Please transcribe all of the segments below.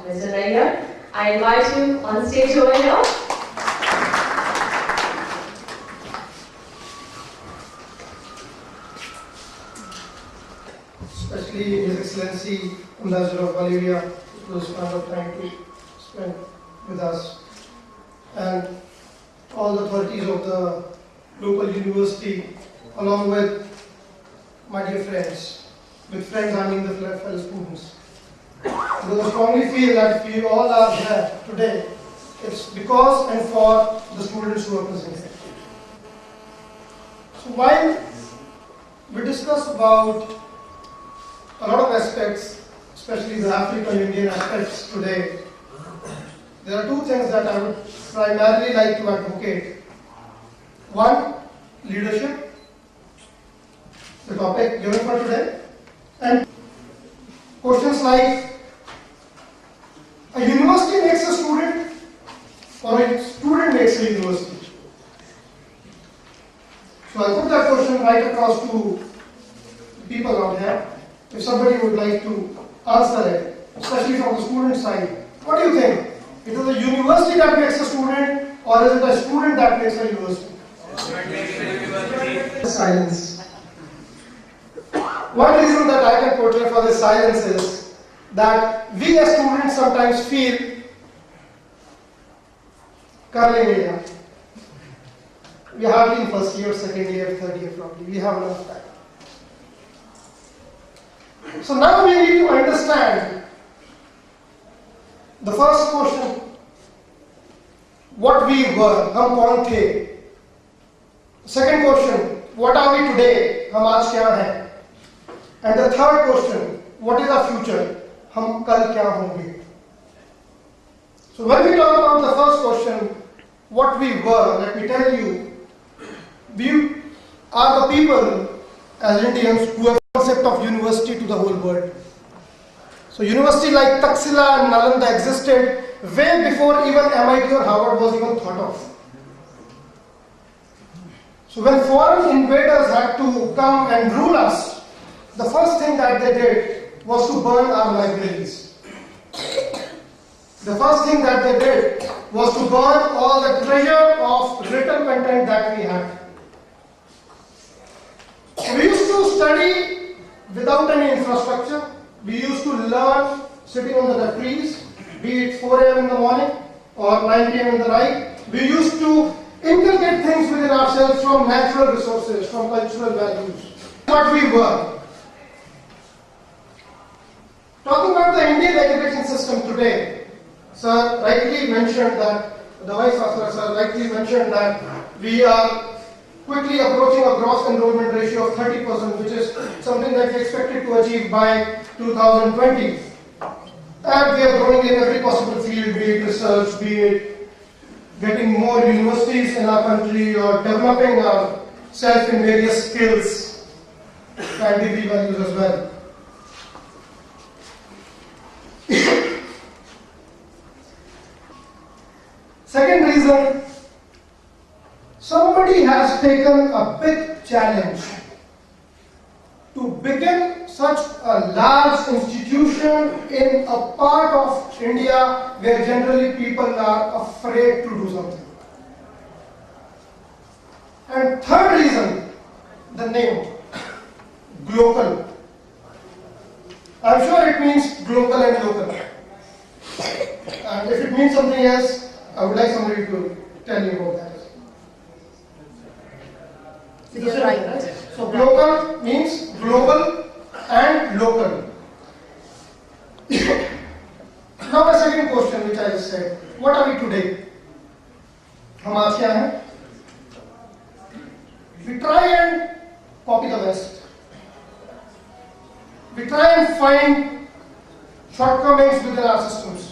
Mr. Nayyar, I invite you on stage over here. Especially His Excellency Ambassador of Bolivia, who was found of time to spend with us, and all the authorities of the local university, along with my dear friends. With friends, I mean the fellow students. Because I strongly feel that if we all are here today, it's because and for the students who are present here. So while we discuss about a lot of aspects, especially the African-Indian aspects today, there are two things that I would primarily like to advocate. One, leadership, the topic given for today, and questions like, a university makes a student or a student makes a university? So I put that question right across to people out there. If somebody would like to answer it, especially from the student side, what do you think? It is a university that makes a student, or is it a student that makes a university? Silence. One reason that I can portray for this silence is that we as students sometimes feel curling area. We are hardly in first year, second year, third year probably. We have enough time. So now we need to understand the first question, what we were, hum kaun the? Second question, what are we today, hum aaj kya hain? And the third question, what is our future, hum kal kya honge? So when we talk about the first question, what we were, let me tell you, we are the people as Indians who have the concept of university to the whole world. So university like Taxila and Nalanda existed way before even MIT or Harvard was even thought of. So when foreign invaders had to come and rule us, the first thing that they did was to burn our libraries. The first thing that they did was to burn all the treasure of written content that we had. We used to study without any infrastructure. We used to learn sitting under the trees, be it 4 a.m. in the morning or 9 p.m. in the night. We used to inculcate things within ourselves from natural resources, from cultural values. What we were. Talking about the Indian education system today, sir rightly mentioned that, the Vice Chancellor sir rightly mentioned that we are quickly approaching a gross enrollment ratio of 30%, which is something that we expected to achieve by 2020. And we are growing in every possible field, be it research, be it getting more universities in our country, or developing ourselves in various skills and degree values as well. Second reason, somebody has taken a big challenge to begin such a large institution in a part of India where generally people are afraid to do something. And third reason, the name, global. I'm sure it means global and local. And if it means something else, I would like somebody to tell me about that. You're right. So global means global and local. Now the second question which I just said, what are we today? हम आज क्या हैं? We try and copy the West. We try and find shortcomings within our systems.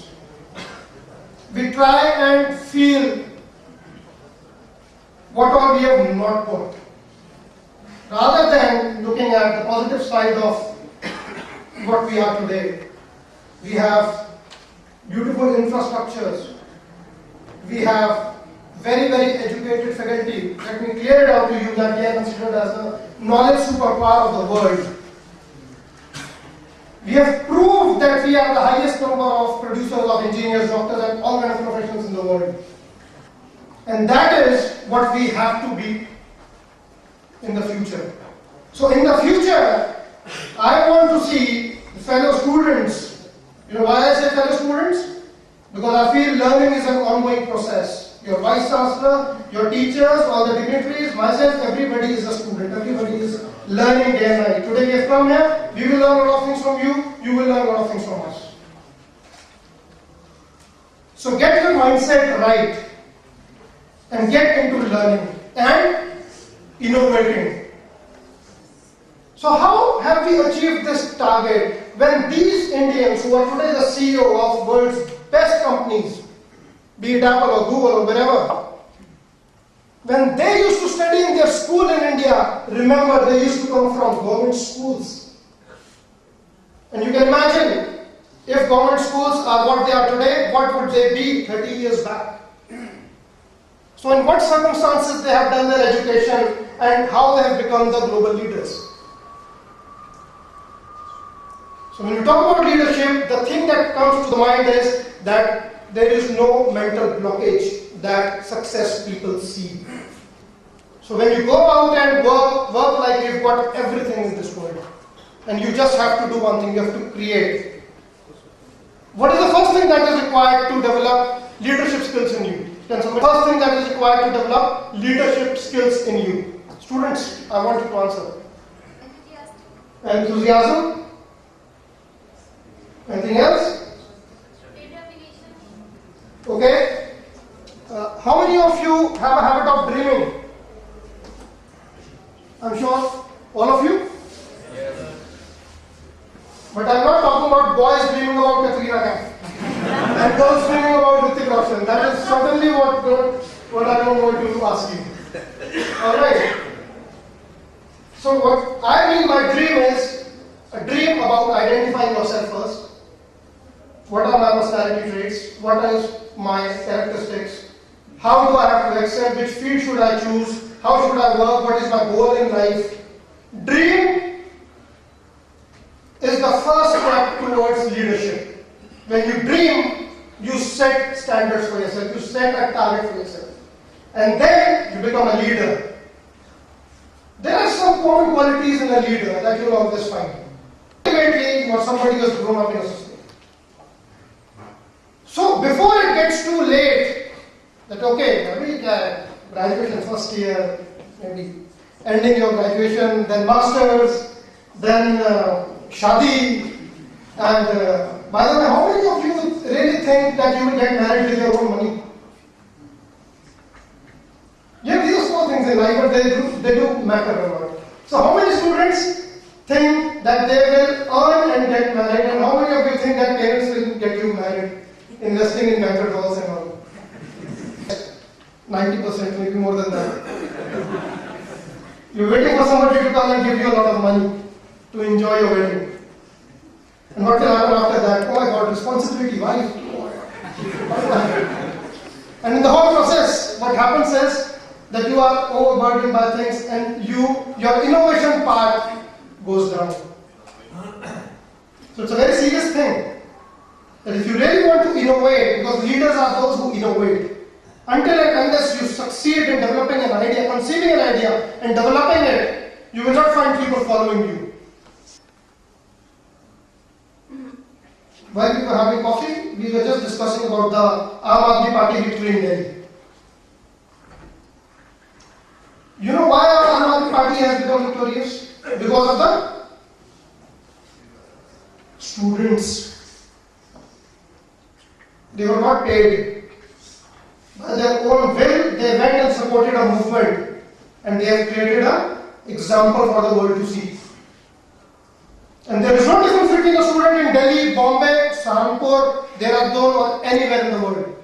We try and feel what all we have not got, rather than looking at the positive side of what we are today. We have beautiful infrastructures. We have very, very educated faculty. Let me clear it out to you that we are considered as the knowledge superpower of the world. We have proved that we are the highest number of producers of engineers, doctors, and all kinds of professionals in the world. And that is what we have to be in the future. So in the future, I want to see the fellow students. You know why I say fellow students? Because I feel learning is an ongoing process. Your vice chancellor, your teachers, all the dignitaries, myself, everybody is a student. Everybody is learning day and night. Today we have come here, we will learn a lot of things from you, you will learn a lot of things from us. So get your mindset right and get into learning and innovating. So how have we achieved this target when these Indians who are today the CEO of world's best companies, be it Apple or Google or wherever, when they used to study in their school in India, remember they used to come from government schools. And you can imagine, if government schools are what they are today, what would they be 30 years back? So in what circumstances they have done their education and how they have become the global leaders. So when we talk about leadership, the thing that comes to the mind is that there is no mental blockage that success people see. So when you go out and work like you've got everything in this world, and you just have to do one thing, you have to create. What is the first thing that is required to develop leadership skills in you? First thing that is required to develop leadership skills in you. Students, I want you to answer. Enthusiasm. Anything else? Determination. Okay. How many of you have a habit of dreaming? I'm sure all of you. Yes. But I'm not talking about boys dreaming about Katrina Kaif and girls dreaming about Hrithik Roshan. That is certainly what I don't want to ask you. Alright. So what I mean by dream is a dream about identifying yourself first. What are my personality traits? What is my characteristics? How do I have to excel? Which field should I choose? How should I work? What is my goal in life? Dream is the first step towards leadership. When you dream, you set standards for yourself, you set a target for yourself. And then you become a leader. There are some common qualities in a leader that you'll always find. Ultimately, you are somebody who has grown up in a society. So before it gets too late, that okay, maybe graduation first year, maybe ending your graduation, then masters, then shadi, and by the way, how many of you really think that you will get married with your own money? Yeah, these are small things in life, but they do matter a lot. So how many students think that they will earn and get married, and how many of you think that parents will get you married, investing in banquet halls and all? 90%, maybe more than that. You're waiting for somebody to come and give you a lot of money to enjoy your wedding. And what will happen after that? Oh my God, responsibility, why? And in the whole process, what happens is that you are overburdened by things and your innovation part goes down. So it's a very serious thing. That if you really want to innovate, because leaders are those who innovate, until and unless you succeed in developing an idea, conceiving an idea and developing it, you will not find people following you. While we were having coffee, we were just discussing about the Aam Aadmi Party victory in Delhi. You know why our Aam Aadmi Party has become victorious? Because of the students. They were not paid. By their own will, they went and supported a movement, and they have created an example for the world to see. And there is no difference between a student in Delhi, Bombay, Saharanpur, Dehradun, or anywhere in the world.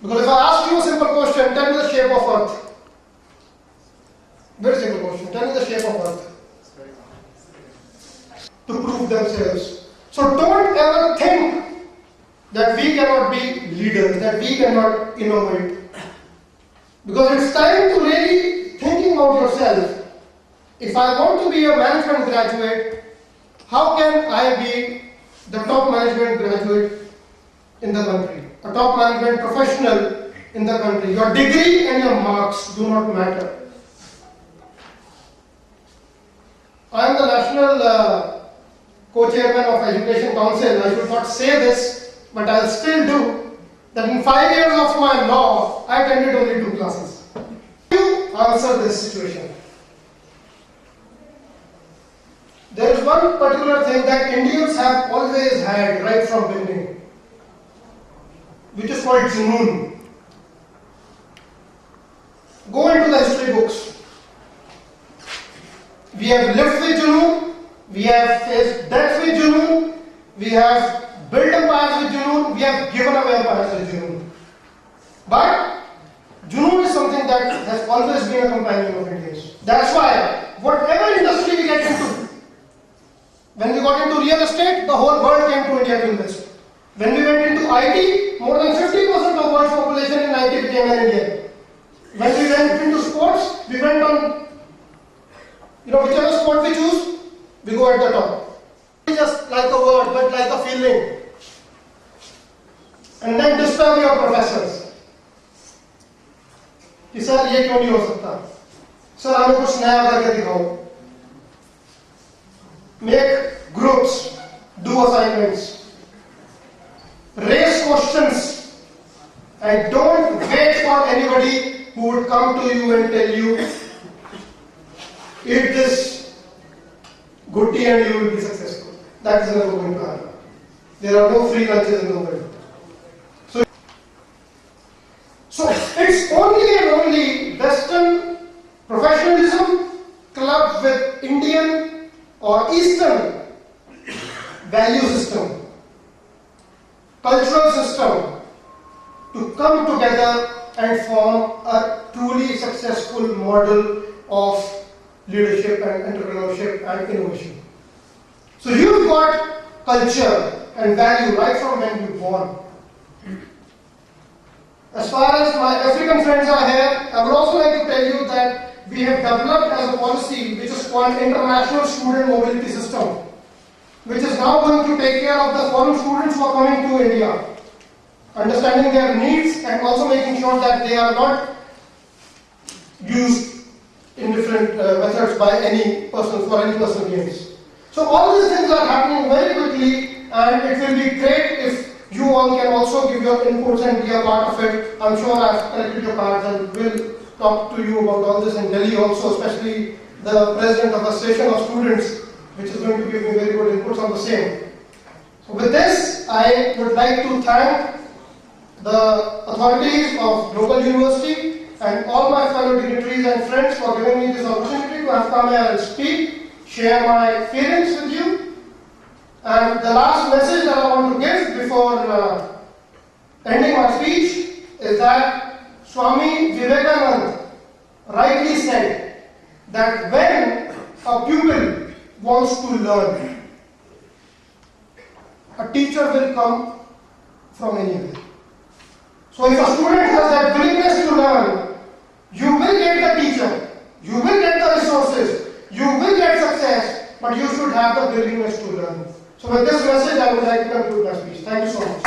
Because if I ask you a simple question, tell me the shape of Earth. Very simple question. Tell me the shape of Earth. To prove themselves. So don't ever think that we cannot be leaders, that we cannot innovate. Because it's time to really thinking about yourself. If I want to be a management graduate, how can I be the top management graduate in the country, a top management professional in the country? Your degree and your marks do not matter. I am the National Co-Chairman of Education Council. I should not say this, but I'll still do that. In 5 years of my law, I attended only 2 classes. You answer this situation. There is one particular thing that Indians have always had right from beginning, which is called Junoon. Go into the history books. We have lived with Junoon, we have faced death with Junoon, we have built empires with Junoon, we have given away empires with Junoon. But Junoon is something that has always been a companion of Indians. That's why whatever industry we get into, when we got into real estate, the whole world came to India to invest. When we went into IT, more than 50% of the world's population in IT became an Indian. When we went into sports, we went on, whichever sport we choose, we go at the top. Just like a word, but like a feeling. And then disturb your professors. कि sir ये क्यों नहीं हो सकता? Sir हमें कुछ नया करके दिखाओ. Make groups, do assignments, raise questions, and don't wait for anybody who would come to you and tell you, eat this good tea and you will be successful. That is never going to happen. There are no free lunches in the world. So it's only and only Western professionalism clubbed with Indian or Eastern value system, cultural system to come together and form a truly successful model of leadership and entrepreneurship and innovation. So you've got culture and value right from when you were born. As far as my African friends are here, I would also like to tell you that we have developed as a policy which is called International Student Mobility System, which is now going to take care of the foreign students who are coming to India, understanding their needs and also making sure that they are not used in different methods by any person for any personal gains. So all these things are happening very quickly, and it will be great if you all can also give your inputs and be a part of it. I'm sure I've collected your cards and will talk to you about all this in Delhi also, especially the president of the Association of Students, which is going to give me very good inputs on the same. So with this, I would like to thank the authorities of Global University and all my fellow dignitaries and friends for giving me this opportunity to have come here and speak, share my feelings with you. And the last message that I want to give before ending my speech is that Swami Vivekananda rightly said that when a pupil wants to learn, a teacher will come from anywhere. So if a student has that willingness to learn, you will get the teacher, you will get the resources, you will get success, but you should have the willingness to learn. So with this message, I would like to conclude my speech. Thank you so much.